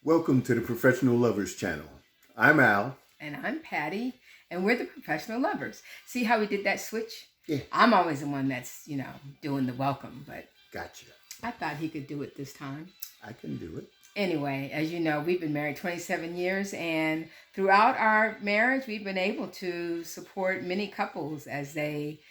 Welcome to the Professional Lovers Channel. I'm Al. And I'm Patti, and we're the Professional Lovers. See how we did that switch? Yeah. I'm always the one that's, doing the welcome, but Gotcha. I thought he could do it this time. I can do it. Anyway, as you know, we've been married 27 years, and throughout our marriage, we've been able to support many couples as they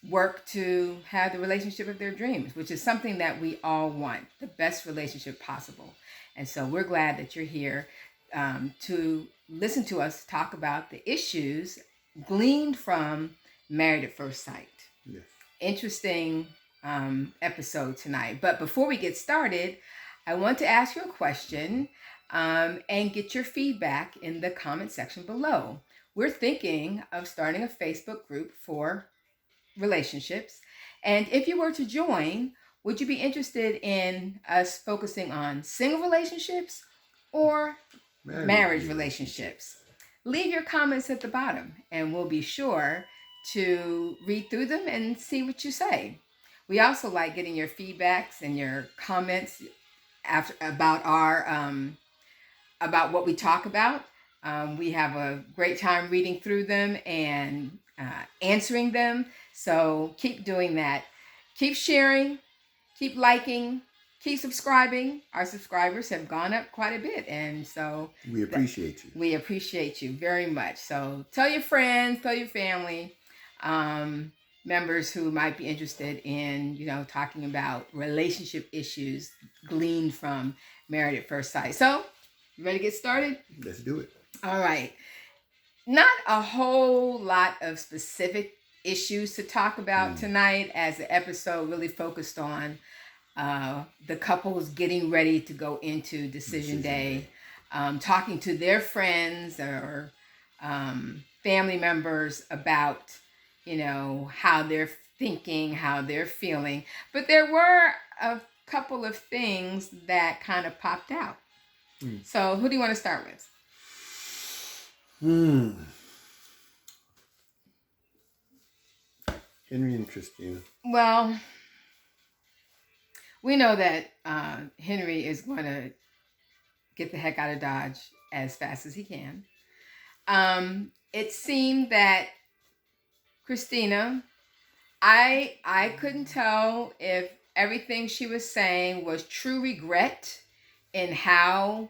work to have the relationship of their dreams, which is something that we all want, the best relationship possible. And so we're glad that you're here to listen to us talk about the issues gleaned from Married at First Sight. Yes. Interesting episode tonight. But before we get started, I want to ask you a question and get your feedback in the comment section below. We're thinking of starting a Facebook group for relationships. And if you were to join, would you be interested in us focusing on single relationships or marriage relationships? Leave your comments at the bottom and we'll be sure to read through them and see what you say. We also like getting your feedbacks and your comments about about what we talk about. We have a great time reading through them and answering them. So keep doing that. Keep sharing, keep liking, keep subscribing. Our subscribers have gone up quite a bit. And so we appreciate you. We appreciate you very much. So tell your friends, tell your family, members who might be interested in, talking about relationship issues gleaned from Married at First Sight. So you ready to get started? Let's do it. All right. Not a whole lot of specific issues to talk about tonight, as the episode really focused on the couples getting ready to go into decision day, talking to their friends or family members about, how they're thinking, how they're feeling. But there were a couple of things that kind of popped out. So who do you want to start with? Henry and Christina. Well, we know that Henry is going to get the heck out of Dodge as fast as he can. It seemed that Christina, I couldn't tell if everything she was saying was true regret in how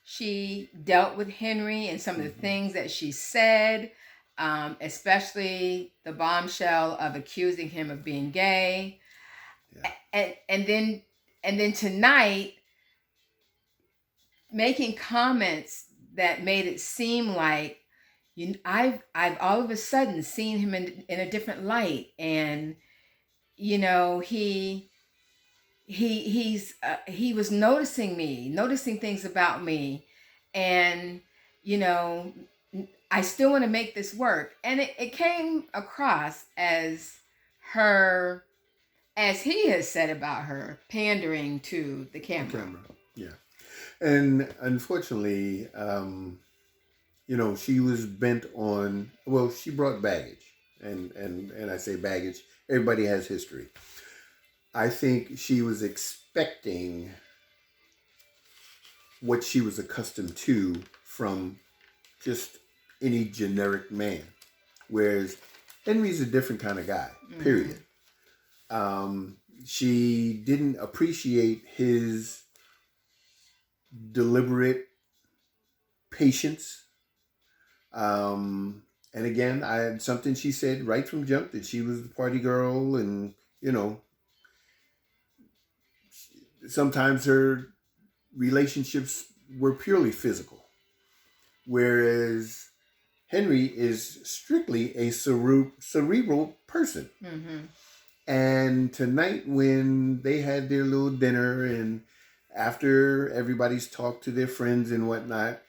she dealt with Henry and some of the things that she said, especially the bombshell of accusing him of being gay. Yeah. And then tonight making comments that made it seem like I've all of a sudden seen him in a different light, and he was noticing things about me, and I still want to make this work. And it came across as her, as he has said about her, pandering to the camera. Yeah. And unfortunately, she was bent on, she brought baggage. And I say baggage, everybody has history. I think she was expecting what she was accustomed to from just any generic man. Whereas Henry's a different kind of guy, period. She didn't appreciate his deliberate patience. And again, I had something she said right from jump, that she was the party girl, and, sometimes her relationships were purely physical. Whereas Henry is strictly a cerebral person. And tonight, when they had their little dinner, and after everybody's talked to their friends and whatnot,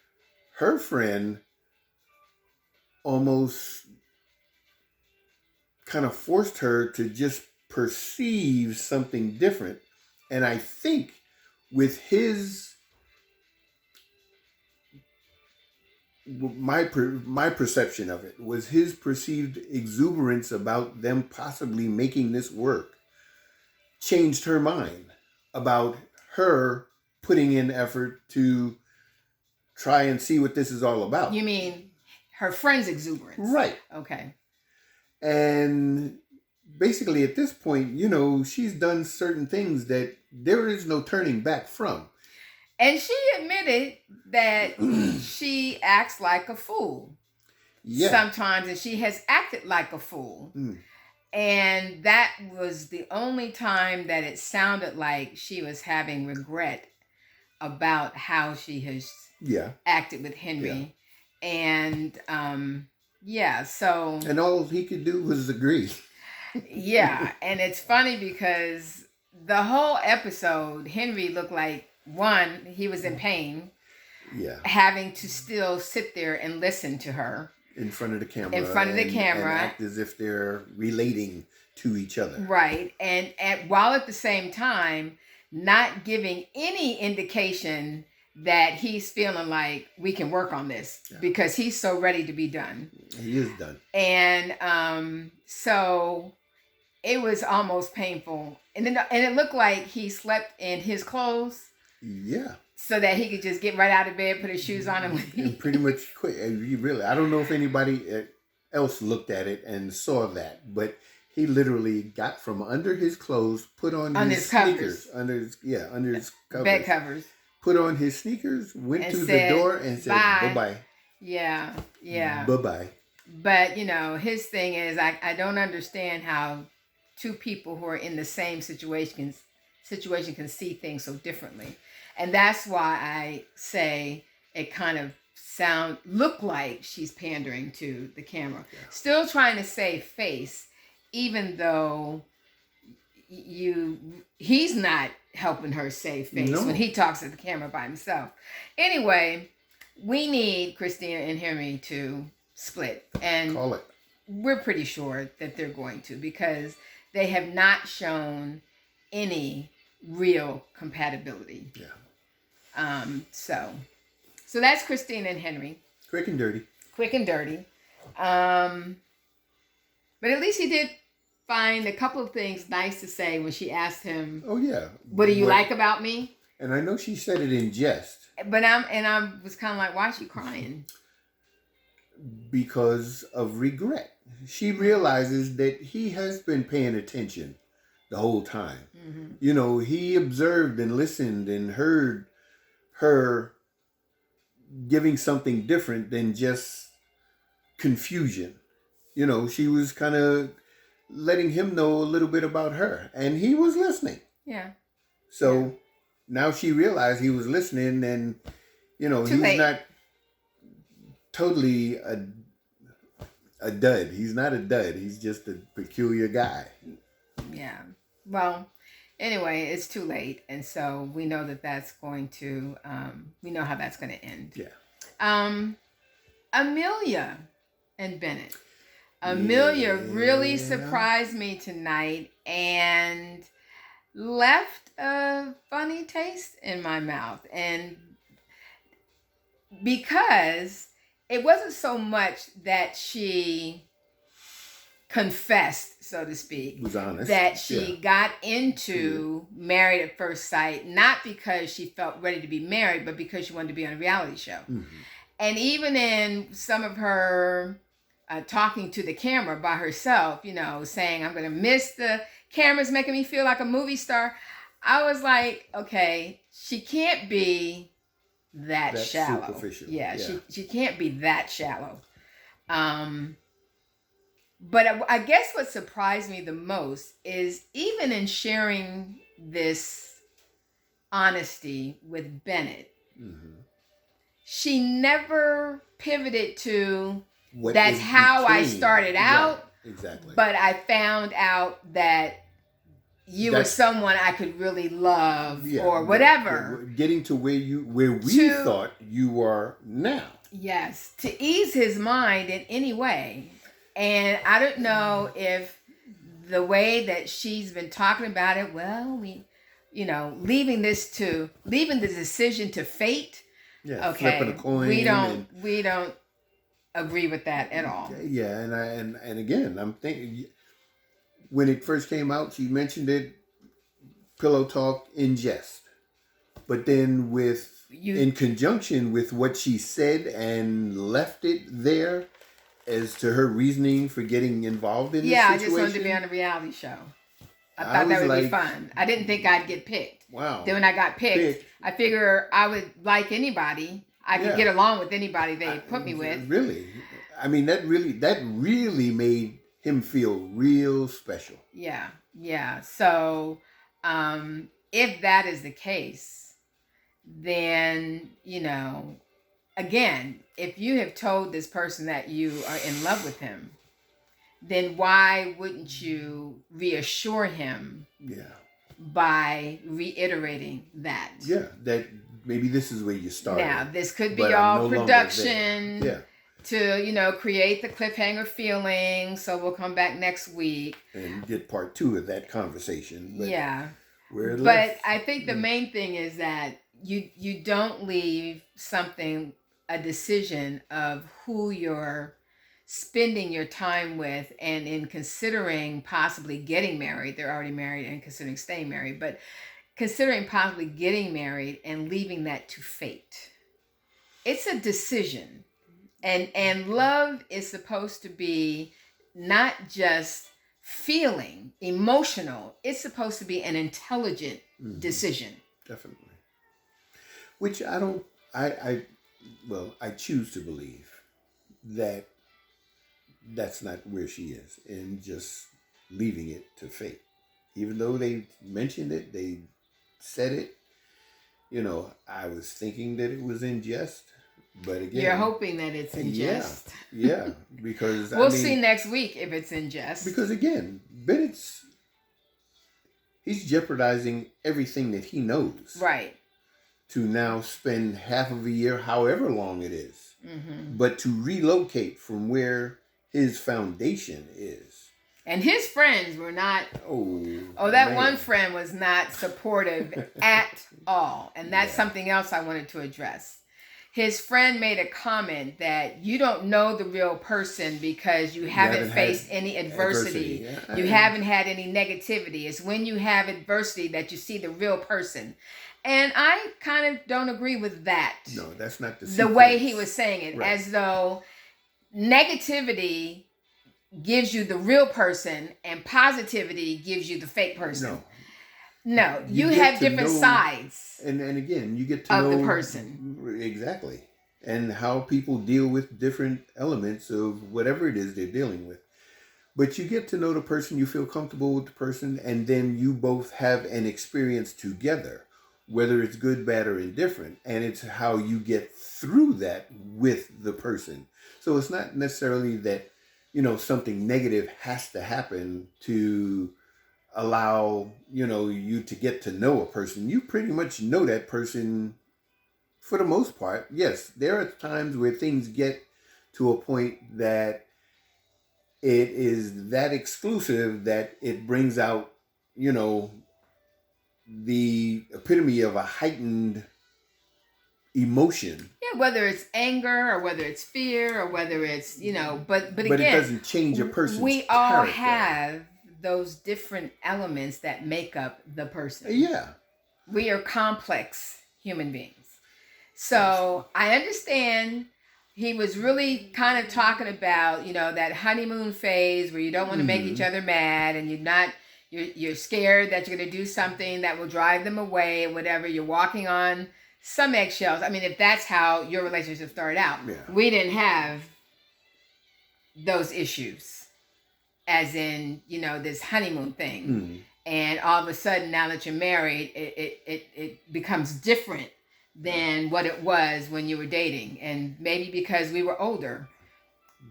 her friend almost kind of forced her to just perceive something different. And I think with my perception of it was his perceived exuberance about them possibly making this work changed her mind about her putting in effort to try and see what this is all about. You mean her friend's exuberance? Right. Okay. And basically at this point, she's done certain things that there is no turning back from. And she admitted that she acts like a fool sometimes, and she has acted like a fool. And that was the only time that it sounded like she was having regret about how she has acted with Henry. And so... And all he could do was agree. And it's funny because the whole episode, Henry looked like, one, he was in pain. Having to still sit there and listen to her. In front of the camera. And act as if they're relating to each other. Right. And while at the same time, not giving any indication that he's feeling like we can work on this because he's so ready to be done. He is done. And so it was almost painful. And it looked like he slept in his clothes. Yeah. So that he could just get right out of bed, put his shoes on, and leave. And pretty much quit. I don't know if anybody else looked at it and saw that, but he literally got from under his clothes, put on his sneakers, under his covers, bed covers, put on his sneakers, went to the door and said bye-bye. Yeah. Bye-bye. But his thing is, I don't understand how two people who are in the same situation can see things so differently. And that's why I say it kind of look like she's pandering to the camera. Still trying to save face, even though he's not helping her save face when he talks to the camera by himself. Anyway, we need Christina and Henry to split. And call it. We're pretty sure that they're going to, because they have not shown any real compatibility. So that's Christina and Henry. Quick and dirty. But at least he did find a couple of things nice to say when she asked him, what do you like about me? And I know she said it in jest. But I was kind of like, why is she crying? Because of regret. She realizes that he has been paying attention the whole time. Mm-hmm. He observed and listened and heard her giving something different than just confusion. She was kind of letting him know a little bit about her, and he was listening. Yeah. So now she realized he was listening, and he's not totally a dud. He's not a dud. He's just a peculiar guy. Yeah. Well, anyway, it's too late, and so we know that's going to. We know how that's going to end. Yeah. Amelia and Bennett. Amelia really surprised me tonight and left a funny taste in my mouth, and because it wasn't so much that she confessed, so to speak, was honest, that she got into Married at First Sight, not because she felt ready to be married, but because she wanted to be on a reality show. Mm-hmm. And even in some of her talking to the camera by herself, saying, I'm going to miss the cameras making me feel like a movie star. I was like, okay, she can't be that shallow. Superficial. Yeah. She can't be that shallow. But I guess what surprised me the most is even in sharing this honesty with Bennett, she never pivoted to, that's how I started out. Right. Exactly. But I found out that you were someone I could really love or whatever. Getting to where we thought you are now. Yes. To ease his mind in any way. And I don't know if the way that she's been talking about it, leaving the decision to fate. Yeah, okay. Flipping a coin. We don't agree with that at all. Yeah, and again, I'm thinking when it first came out, she mentioned it, pillow talk in jest. But then in You, conjunction with what she said and left it there as to her reasoning for getting involved in this yeah, I situation. just wanted to be on a reality show. I I thought that was would be like, fun. I didn't think I'd get picked. wow. Then when I got picked, I figure I would like anybody. I could get along with anybody they put me with. Really, I mean that really made him feel real special. Yeah, yeah. So, if that is the case, then again, if you have told this person that you are in love with him, then why wouldn't you reassure him? Yeah. By reiterating that. Yeah, that maybe this is where you started. Now, this could be all production. Yeah. To, create the cliffhanger feeling. So we'll come back next week. And get part 2 of that conversation. Yeah. But I think the main thing is that you don't leave a decision of who you're spending your time with, and in considering possibly getting married. They're already married and considering staying married, but considering possibly getting married and leaving that to fate. It's a decision. And love is supposed to be not just feeling emotional. It's supposed to be an intelligent decision. Definitely. Which I choose to believe that that's not where she is, and just leaving it to fate. Even though they mentioned it, they said it, I was thinking that it was in jest, but again... You're hoping that it's in jest. Yeah, because... We'll see next week if it's in jest. Because again, he's jeopardizing everything that he knows. Right. To now spend half of a year, however long it is, but to relocate from where his foundation is. And his friends were not... one friend was not supportive at all. And that's something else I wanted to address. His friend made a comment that you don't know the real person because you haven't faced any adversity. Yeah. You haven't had any negativity. It's when you have adversity that you see the real person. And I kind of don't agree with that. No, that's not the way he was saying it. Right. As though negativity gives you the real person and positivity gives you the fake person. No, you have different sides. And again, you get to know the person. Exactly. And how people deal with different elements of whatever it is they're dealing with. But you get to know the person, you feel comfortable with the person, and then you both have an experience together, whether it's good, bad, or indifferent. And it's how you get through that with the person. So it's not necessarily that, something negative has to happen to allow, you to get to know a person. You pretty much know that person for the most part. Yes, there are times where things get to a point that it is that exclusive that it brings out, the epitome of a heightened emotion. Yeah, whether it's anger or whether it's fear or whether it's, but again, it doesn't change a person's we all have those different elements that make up the person. Yeah. We are complex human beings. So I understand he was really kind of talking about, that honeymoon phase where you don't want to make each other mad and you're scared that you're going to do something that will drive them away and whatever. You're walking on some eggshells. I mean, if that's how your relationship started out, we didn't have those issues, as in, this honeymoon thing. And all of a sudden, now that you're married, it becomes different than what it was when you were dating. And maybe because we were older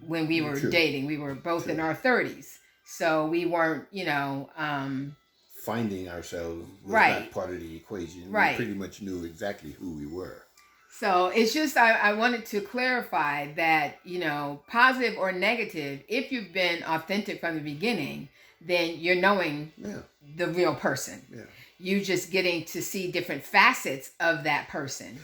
when we were dating, we were both in our 30s. So we weren't, finding ourselves was not part of the equation. Right. We pretty much knew exactly who we were. So it's just, I wanted to clarify that, positive or negative, if you've been authentic from the beginning, then you're knowing the real person. Yeah. You just getting to see different facets of that person.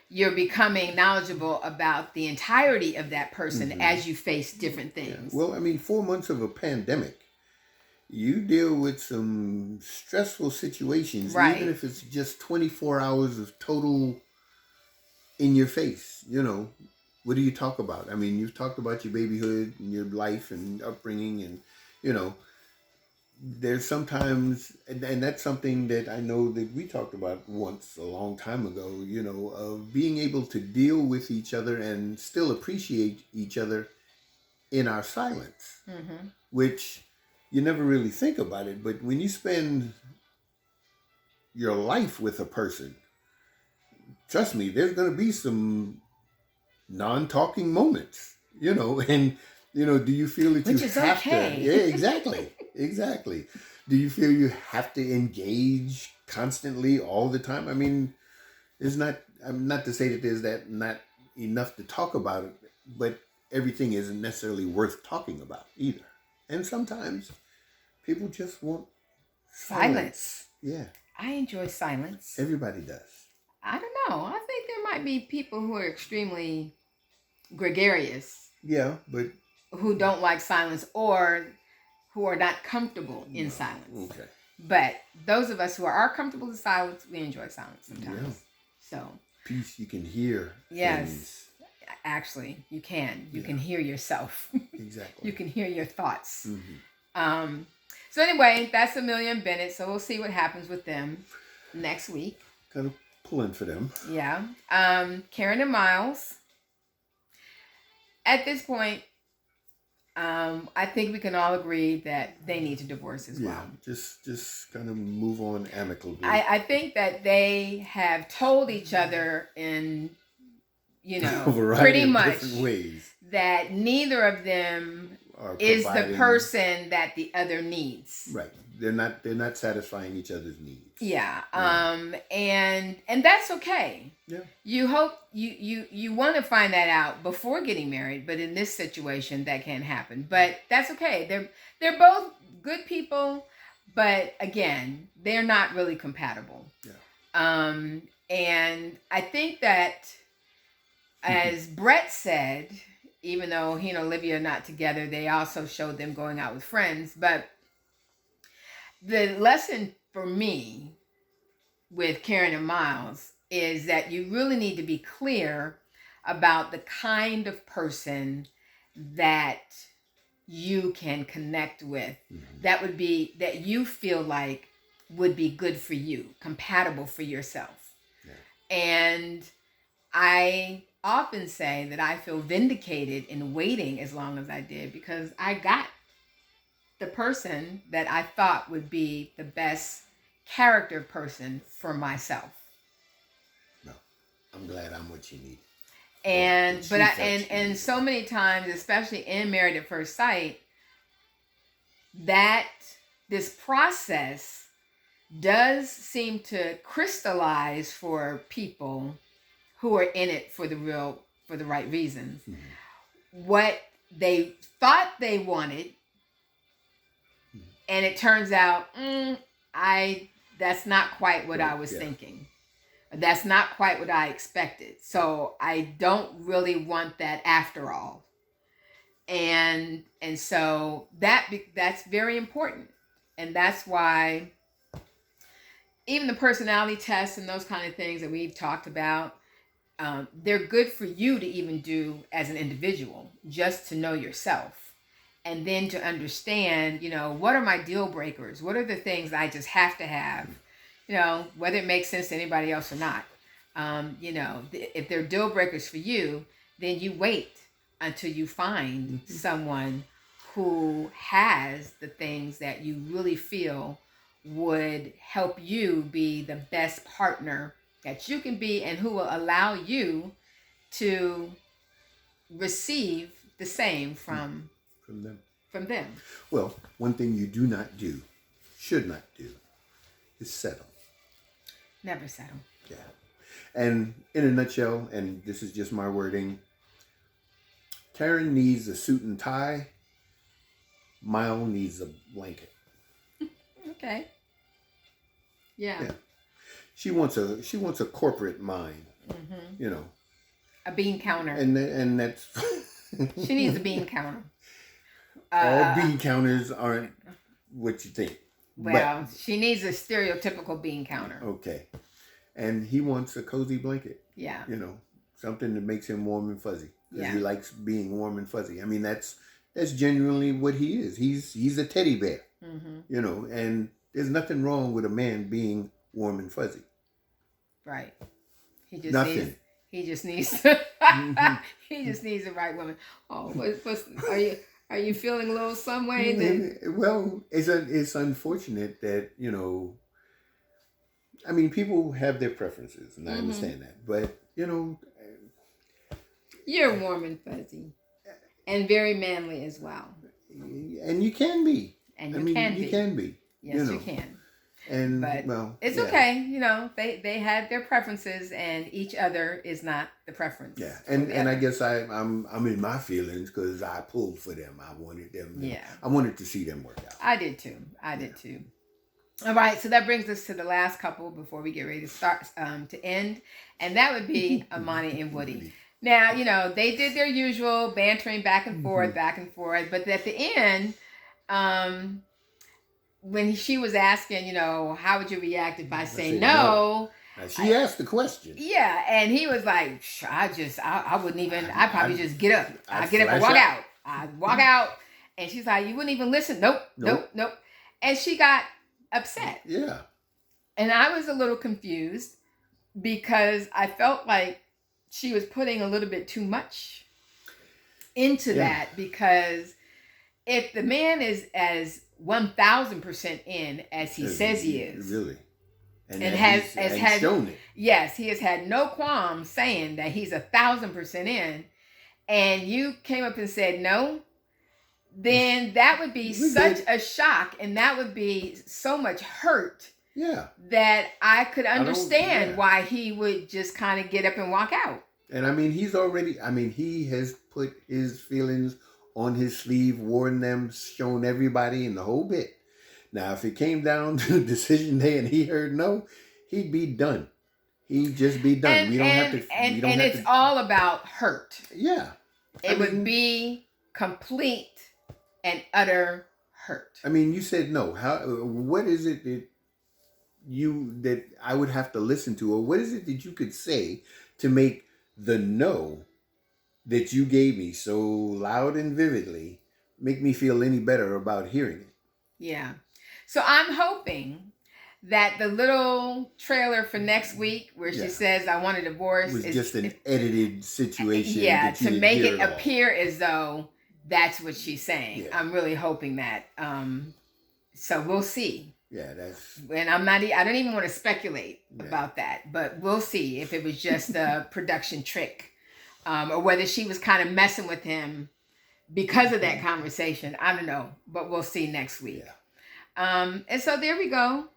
You're becoming knowledgeable about the entirety of that person as you face different things. Yeah. Well, 4 months of a pandemic you deal with some stressful situations, Right. even if it's just 24 hours of total in your face. What do you talk about? I mean, you've talked about your babyhood and your life and upbringing, and you know, there's sometimes, and that's something that I know that we talked about once a long time ago, of being able to deal with each other and still appreciate each other in our silence, Mm-hmm. which you never really think about it. But when you spend your life with a person, trust me, there's going to be some non-talking moments, and do you feel that you Which is have to? okay. Yeah, exactly, exactly. Do you feel you have to engage constantly all the time? I mean, it's not. I'm not to say that there's that not enough to talk about it, but everything isn't necessarily worth talking about either. And sometimes people just want silence. Yeah, I enjoy silence. everybody does. I don't know. I think there might be people who are extremely gregarious Yeah, but who don't like silence or who are not comfortable in silence. okay. But those of us who are comfortable in silence, we enjoy silence sometimes. Yeah. So, Peace, you can hear yes, things. actually, you can. You Yeah. can hear yourself. Exactly. You can hear your thoughts. Mm-hmm. So anyway, that's Amelia and Bennett. So we'll see what happens with them next week. Kind of pulling for them. Yeah. Karen and Miles. At this point, I think we can all agree that they need to divorce as well. Just kind of move on amicably. I think that they have told each other in, a variety pretty of much different ways that neither of them are is the providing- person that the other needs. Right. They're not satisfying each other's needs. Yeah. Right. And that's okay. Yeah. You hope you want to find that out before getting married, but in this situation that can't happen. But that's okay. They're both good people, but again, they're not really compatible. Yeah. And I think that, as Brett said, even though he and Olivia are not together, they also showed them going out with friends. But the lesson for me with Karen and Miles is that you really need to be clear about the kind of person that you can connect with, Mm-hmm. that you feel like would be good for you, compatible for yourself. Yeah. And I often say that I feel vindicated in waiting as long as I did because I got the person that I thought would be the best character person for myself. No, I'm glad I'm what you need. And She but felt and she so many times, especially in Married at First Sight, that this process does seem to crystallize for people who are in it for the right reasons. Mm-hmm. What they thought they wanted, and it turns out, that's not quite what I was thinking. That's not quite what I expected. So I don't really want that after all. And so that's very important. And that's why even the personality tests and those kind of things that we've talked about, they're good for you to even do as an individual, just to know yourself. And then to understand, what are my deal breakers? What are the things I just have to have? Whether it makes sense to anybody else or not. If they're deal breakers for you, then you wait until you find someone who has the things that you really feel would help you be the best partner that you can be, and who will allow you to receive the same from them. Well, one thing you do not do, should not do, is settle. Never settle. Yeah. And in a nutshell, and this is just my wording, Karen needs a suit and tie. Miles needs a blanket. Okay. Yeah. She wants a corporate mind. Mm-hmm. A bean counter. And that's she needs a bean counter. All bean counters aren't what you think. Well, she needs a stereotypical bean counter. Okay. And he wants a cozy blanket. Yeah. You know, something that makes him warm and fuzzy. Because he likes being warm and fuzzy. I mean, that's genuinely what he is. He's a teddy bear. Mm-hmm. You know, and there's nothing wrong with a man being warm and fuzzy. Right. He just Nothing. He just needs. Mm-hmm. He just needs the right woman. Oh, are you feeling a little some way? Well, it's unfortunate that, you know, I mean, people have their preferences, and I understand that. But, you know, you're warm and fuzzy, and very manly as well. And you can be. And you can be. Yes, you know. you can. And but well, it's okay. You know, they had their preferences, and each other is not the preference. Yeah, and I guess I'm in my feelings because I pulled for them. I wanted them. Yeah, I wanted to see them work out. I did too. All right, so that brings us to the last couple before we get ready to start to end, and that would be Amani and Woody. Now, you know, they did their usual bantering back and forth, but at the end, when she was asking, you know, how would you react if I say no? Now, she asked the question. Yeah, and he was like, I wouldn't even, I'd probably just get up. I'd get up and walk out. I'd walk out. And she's like, you wouldn't even listen? Nope. And she got upset. Yeah. And I was a little confused because I felt like she was putting a little bit too much into that, because if the man is as 1,000% in as he says he is, really, and has shown it. Yes, he has had no qualms saying that he's 1,000% in, and you came up and said no, then that would be such a shock, and that would be so much hurt. Yeah, that I could understand why he would just kind of get up and walk out. And I mean, he has put his feelings on his sleeve, worn them, shown everybody in the whole bit. Now, if it came down to decision day and he heard no, he'd be done. He'd just be done. And, we don't have to. And it's all about hurt. Yeah. It would be complete and utter hurt. I mean, you said no. What is it that I would have to listen to, or what is it that you could say to make the no that you gave me so loud and vividly make me feel any better about hearing it? Yeah. So I'm hoping that the little trailer for next week where she says, I want a divorce, was just an edited situation. Yeah, to make it appear as though that's what she's saying. Yeah. I'm really hoping that. So we'll see. Yeah, that's... And I don't even want to speculate about that, but we'll see if it was just a production trick, or whether she was kind of messing with him because of that conversation. I don't know, but we'll see next week. Yeah. And so there we go.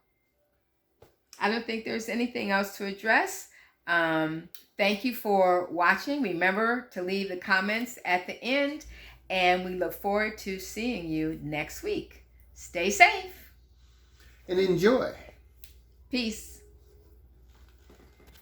I don't think there's anything else to address. Thank you for watching. Remember to leave the comments at the end, and we look forward to seeing you next week. Stay safe. And enjoy. Peace.